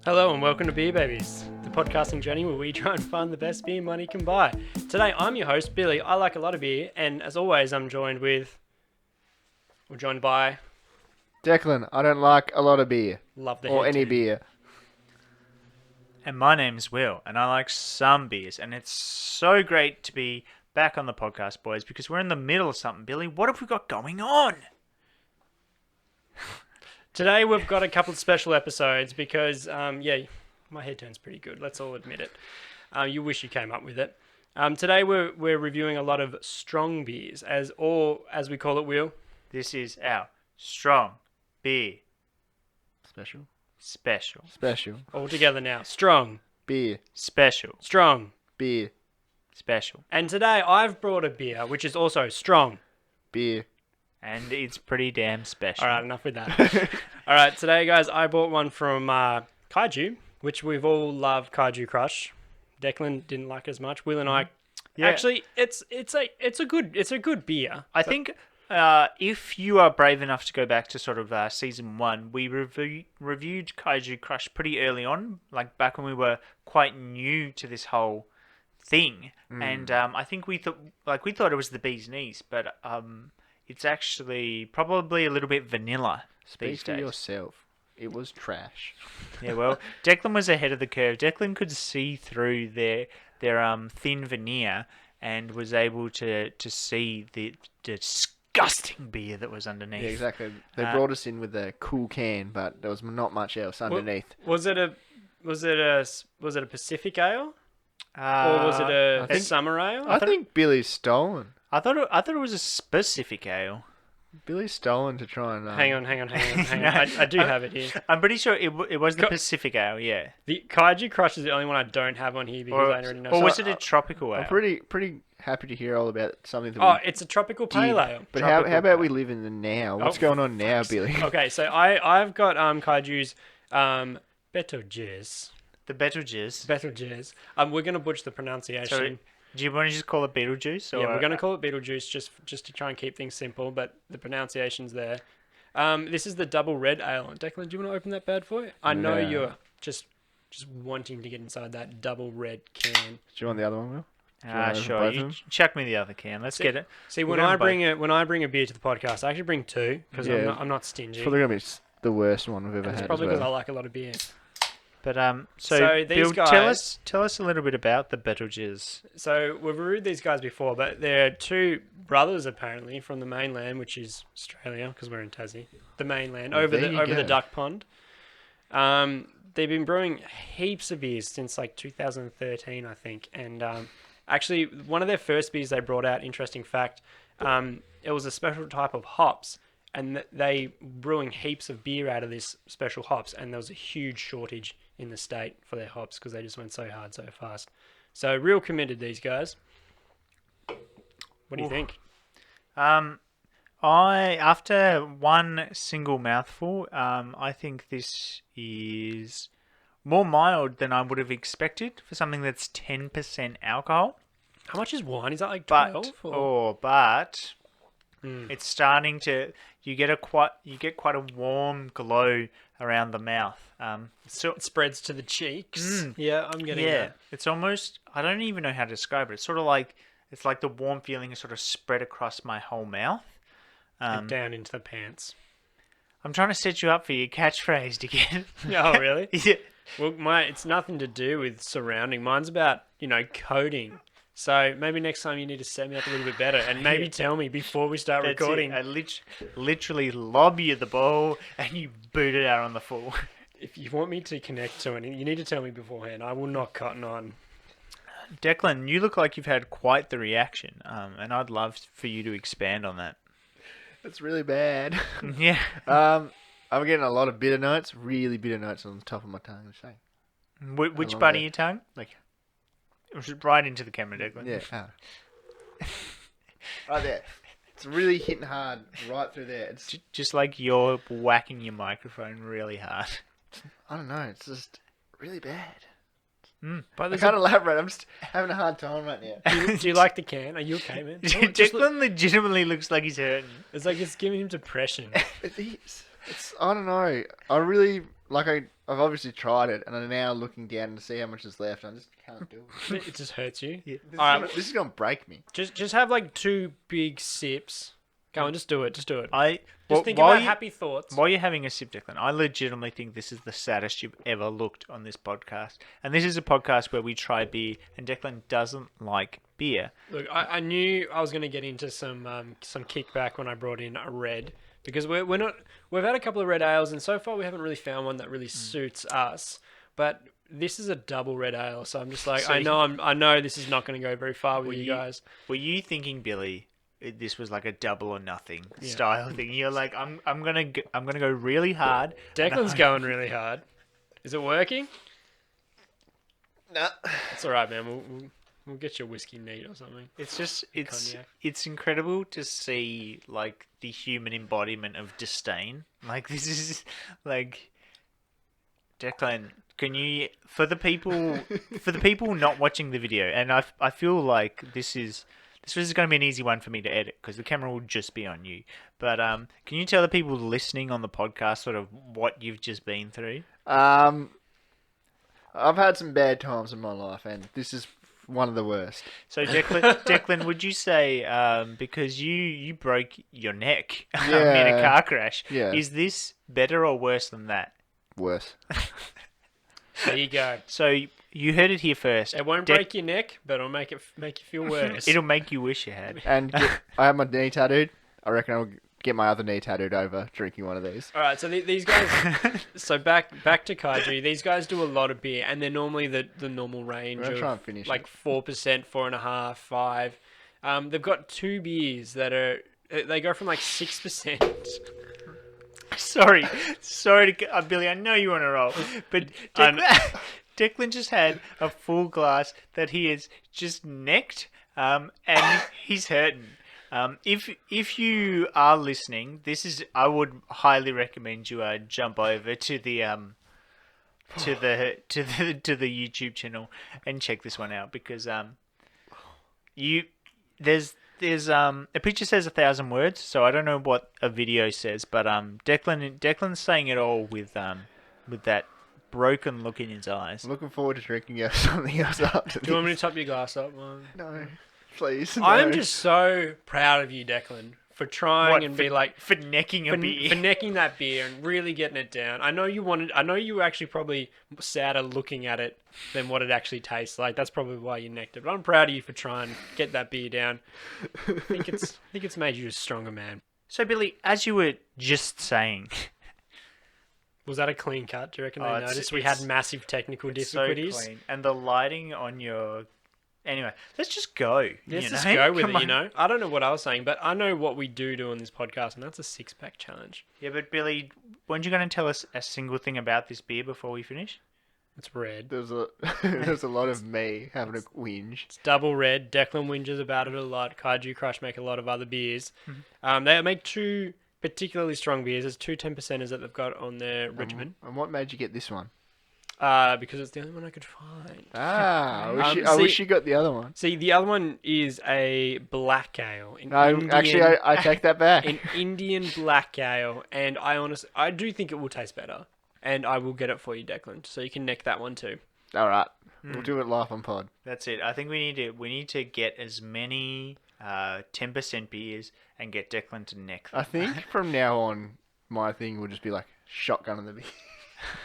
Hello and welcome to Beer Babies, the podcasting journey where we try and find the best beer money can buy. Today I'm your host, Billy. I like a lot of beer, and as always we're joined by... Declan, I don't like a lot of beer. Love the Or head any team. beer. And my name's Will, and I like some beers, and it's so great to be back on the podcast, boys, because we're in the middle of something. Billy, what have we got going on? Today we've got a couple of special episodes because, my head turns pretty good, let's all admit it. You wish you came up with it. Today we're reviewing a lot of strong beers, as we call it, Will. This is our strong beer Special. All together now. Strong. Beer. Special. Strong. Beer. Special. And today I've brought a beer which is also strong. Beer. And it's pretty damn special. All right, enough with that. All right, today, guys, I bought one from Kaiju, which we've all loved. Kaiju Crush. Declan didn't like as much. Will and I, actually, it's a good beer. I think if you are brave enough to go back to sort of season 1, we reviewed Kaiju Crush pretty early on, like back when we were quite new to this whole thing, and I think we thought it was the bee's knees, but it's actually probably a little bit vanilla. Speak for yourself. It was trash. Yeah, well, Declan was ahead of the curve. Declan could see through their thin veneer and was able to see the disgusting beer that was underneath. Yeah, exactly. They brought us in with a cool can, but there was not much else underneath. Was it a Pacific ale? Or was it a summer ale? I think Billy's stolen. I thought it was a specific ale. Billy's stolen to try and... Hang on. I do have it here. I'm pretty sure it was the Pacific ale, yeah. The Kaiju Crush is the only one I don't have on here because I already know. Or was it a tropical ale? I'm pretty happy to hear all about something that Oh, it's a tropical pale ale. But how about we live in the now? What's going on now, Billy? Okay, so I've got Kaiju's Betelgeuse. The Betelgeuse. Betelgeuse. We're going to butcher the pronunciation. So, do you want to just call it Beetlejuice? Yeah, we're going to call it Beetlejuice just to try and keep things simple, but the pronunciation's there. This is the double red ale. Declan, do you want to open that bad boy? I know you're just wanting to get inside that double red can. Do you want the other one, Will? Sure. You chuck me the other can. Let's get it. See, when I bring a beer to the podcast, I actually bring 2 because I'm not stingy. It's probably going to be the worst one we've ever had. It's probably because I like a lot of beer. But so these Bill, guys, tell us a little bit about the Betelgeuse. So we've reviewed these guys before, but they're 2 brothers apparently from the mainland, which is Australia because we're in Tassie. The mainland over the duck pond. They've been brewing heaps of beers since like 2013, I think, and actually one of their first beers they brought out. Interesting fact, it was a special type of hops. And they brewing heaps of beer out of this special hops, and there was a huge shortage in the state for their hops because they just went so hard so fast. So real committed, these guys. What do you think? After one single mouthful, I think this is more mild than I would have expected for something that's 10% alcohol. How much is wine? Is that like 12? But it's starting to. You get quite a warm glow around the mouth. So it spreads to the cheeks. Yeah, I'm getting that. It's almost. I don't even know how to describe it. It's sort of like the warm feeling is sort of spread across my whole mouth. And down into the pants. I'm trying to set you up for your catchphrase again. Oh, really? Yeah. Well, it's nothing to do with surrounding. Mine's about coding. So maybe next time you need to set me up a little bit better and maybe tell me before we start recording. I literally lob you the ball and you boot it out on the full. If you want me to connect to anything, you need to tell me beforehand. I will not cotton on. Declan, you look like you've had quite the reaction, and I'd love for you to expand on that. It's really bad. Yeah. I'm getting a lot of bitter notes, really bitter notes on the top of my tongue. Which part of your tongue? Like, right into the camera, Declan. Yeah. Right there. It's really hitting hard right through there. It's just like you're whacking your microphone really hard. I don't know. It's just really bad. But I can't elaborate. I'm just having a hard time right now. Do you like the can? Are you okay, man? Declan legitimately looks like he's hurting. It's like it's giving him depression. It is. I don't know. I really I've obviously tried it, and I'm now looking down to see how much is left. And I just can't do it. It just hurts you. Yeah. This is gonna break me. Just have like 2 big sips. Go on, just do it. Just do it. Well, Think while about you- happy thoughts. While you're having a sip, Declan, I legitimately think this is the saddest you've ever looked on this podcast. And this is a podcast where we try beer, and Declan doesn't like beer. Look, I knew I was going to get into some kickback when I brought in a red, because we've had a couple of red ales, and so far we haven't really found one that really suits us. But this is a double red ale, so I'm just like, So I know this is not going to go very far with Were you you- guys. Were you thinking, Billy, this was like a double or nothing style thing? You're like, I'm gonna go really hard. Declan's going really hard. Is it working? Nah. It's all right, man. We'll get you a whiskey neat or something. It's just Cognac. it's incredible to see like the human embodiment of disdain. Like this is like Declan. Can you for the people not watching the video, and I feel like this is going to be an easy one for me to edit because the camera will just be on you. But can you tell the people listening on the podcast sort of what you've just been through? I've had some bad times in my life, and this is one of the worst. So Declan, would you say because you broke your neck in a Yeah. car crash, Yeah. is this better or worse than that? Worse. There you go. So you heard it here first. It won't break your neck, but it'll make you feel worse. It'll make you wish you had. And I have my knee tattooed. I reckon I'll get my other knee tattooed over drinking one of these. All right, so these guys. So back to Kaiju. These guys do a lot of beer, and they're normally the normal range We're gonna try and of finish like 4%, 4.5%, 5%. They've got 2 beers that are they go from like 6%. Sorry, Billy. I know you want to roll, but Declan just had a full glass that he has just necked, and he's hurting. If you are listening, I would highly recommend you jump over to the YouTube channel and check this one out because there's a picture says 1,000 words, so I don't know what a video says, but Declan's saying it all with that broken look in his eyes. I'm looking forward to drinking something else after Do you want me this. to top your glass up? No, please. I'm no. just so proud of you, Declan, for trying and be like for necking a beer. for necking that beer and really getting it down. I know you were actually probably sadder looking at it than what it actually tastes like. That's probably why you necked it. But I'm proud of you for trying to get that beer down. I think it's made you a stronger man. So Billy, as you were just saying, Was that a clean cut? Do you reckon they Oh, it's- noticed we it's- had massive technical it's difficulties? so clean, and the lighting on your. Anyway, let's just go. Let's you just know? go with Come it, you on. know? I don't know what I was saying, but I know what we do on this podcast, and that's a 6-pack challenge. Yeah, but Billy, weren't you going to tell us a single thing about this beer before we finish? It's red. There's a lot of me having a whinge. It's double red. Declan whinges about it a lot. Kaiju Crush make a lot of other beers. Mm-hmm. They make 2 particularly strong beers. There's 2 10%ers that they've got on their regimen. And what made you get this one? Because it's the only one I could find. I wish you got the other one. See, the other one is a black ale. Actually, I take that back. An Indian black ale, and I do think it will taste better, and I will get it for you, Declan, so you can neck that one too. All right, we'll do it live on pod. That's it. I think we need to get as many 10% beers and get Declan to neck them. I think from now on, my thing will just be like shotgun in the beer.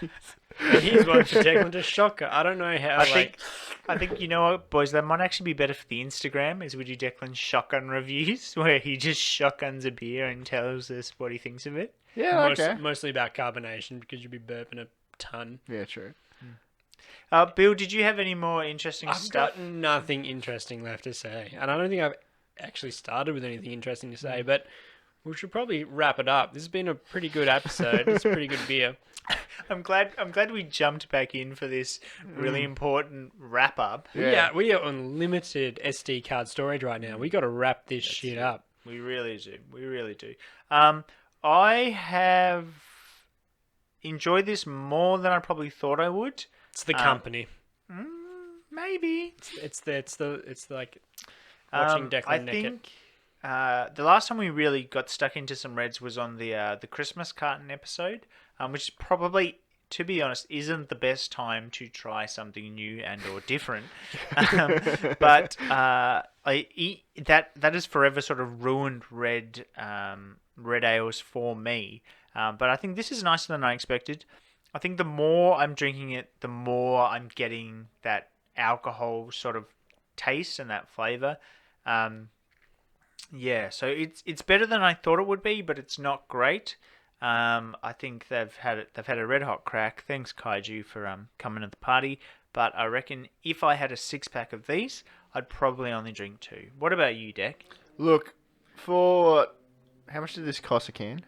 And here's one for Declan to shocker. I don't know how. I think you know what, boys, that might actually be better for the Instagram. Is we do Declan shotgun reviews where he just shotguns a beer and tells us what he thinks of it. Yeah, okay. Mostly about carbonation because you'd be burping a ton. Yeah, true. Bill, did you have any more interesting I've stuff? got nothing interesting left to say, and I don't think I've actually started with anything interesting to say. But we should probably wrap it up. This has been a pretty good episode. It's a pretty good beer. I'm glad we jumped back in for this really important wrap up. Yeah. We are on limited SD card storage right now. We got to wrap this shit up. We really do. We really do. I have enjoyed this more than I probably thought I would. It's the company. Maybe. It's like watching Declan I neck it. think the last time we really got stuck into some reds was on the Christmas carton episode, which is probably to be honest, isn't the best time to try something new and or different. But that has forever sort of ruined red ales for me. But I think this is nicer than I expected. I think the more I'm drinking it, the more I'm getting that alcohol sort of taste and that flavor. Yeah, so it's better than I thought it would be, but it's not great. I think they've had a red hot crack. Thanks, Kaiju, for coming to the party. But I reckon if I had a 6-pack of these, I'd probably only drink 2. What about you, Dec? Look, for how much did this cost a can?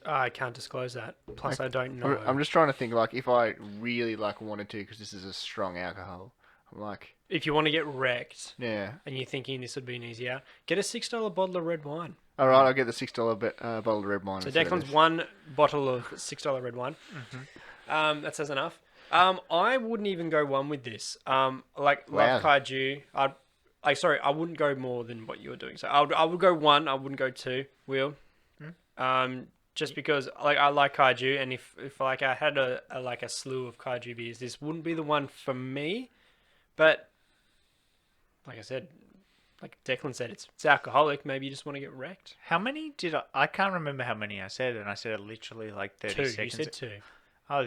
I can't disclose that. Plus, I don't know. I'm just trying to think, like, if I really wanted to, because this is a strong alcohol. I'm like, if you want to get wrecked, yeah, and you're thinking this would be an easy out, get a $6 bottle of red wine. All right, I'll get the $6 bottle of red wine. So Declan's one bottle of $6 red wine. Mm-hmm. That says enough. I wouldn't even go one with this. Love Kaiju. I wouldn't go more than what you were doing. So I would go 1. I wouldn't go 2. Will. Just because I like Kaiju, and if I had a slew of Kaiju beers, this wouldn't be the one for me. But like I said, like Declan said, it's alcoholic. Maybe you just want to get wrecked. How many did I can't remember how many I said, and I said it literally like 30 seconds. You said 2. Oh,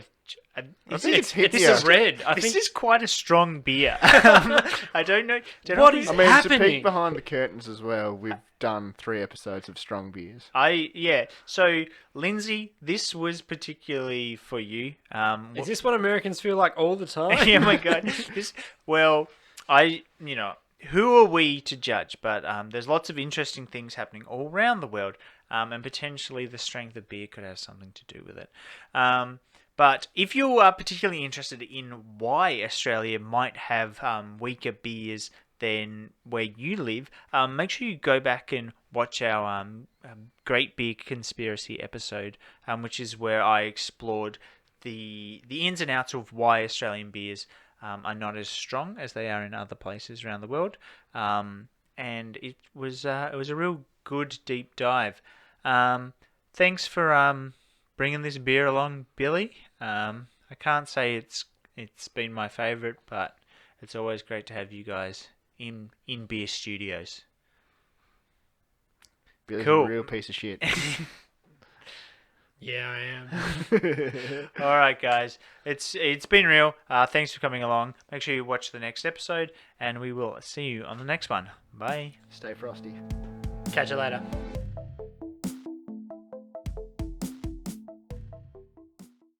I think it's hit This is red. This is quite a strong beer. I don't know. What is happening? To peek behind the curtains as well, we've done 3 episodes of strong beers. So Lindsay, this was particularly for you. Is this what Americans feel like all the time? Yeah, my God. Who are we to judge? But there's lots of interesting things happening all around the world, and potentially the strength of beer could have something to do with it. But if you are particularly interested in why Australia might have weaker beers than where you live, make sure you go back and watch our Great Beer Conspiracy episode, which is where I explored the ins and outs of why Australian beers are not as strong as they are in other places around the world. And it was a real good deep dive. Thanks for bringing this beer along, Billy. I can't say it's been my favourite, but it's always great to have you guys in beer studios. Billy's Cool. a real piece of shit. Yeah, I am. All right, guys. It's been real. Thanks for coming along. Make sure you watch the next episode, and we will see you on the next one. Bye. Stay frosty. Catch you later.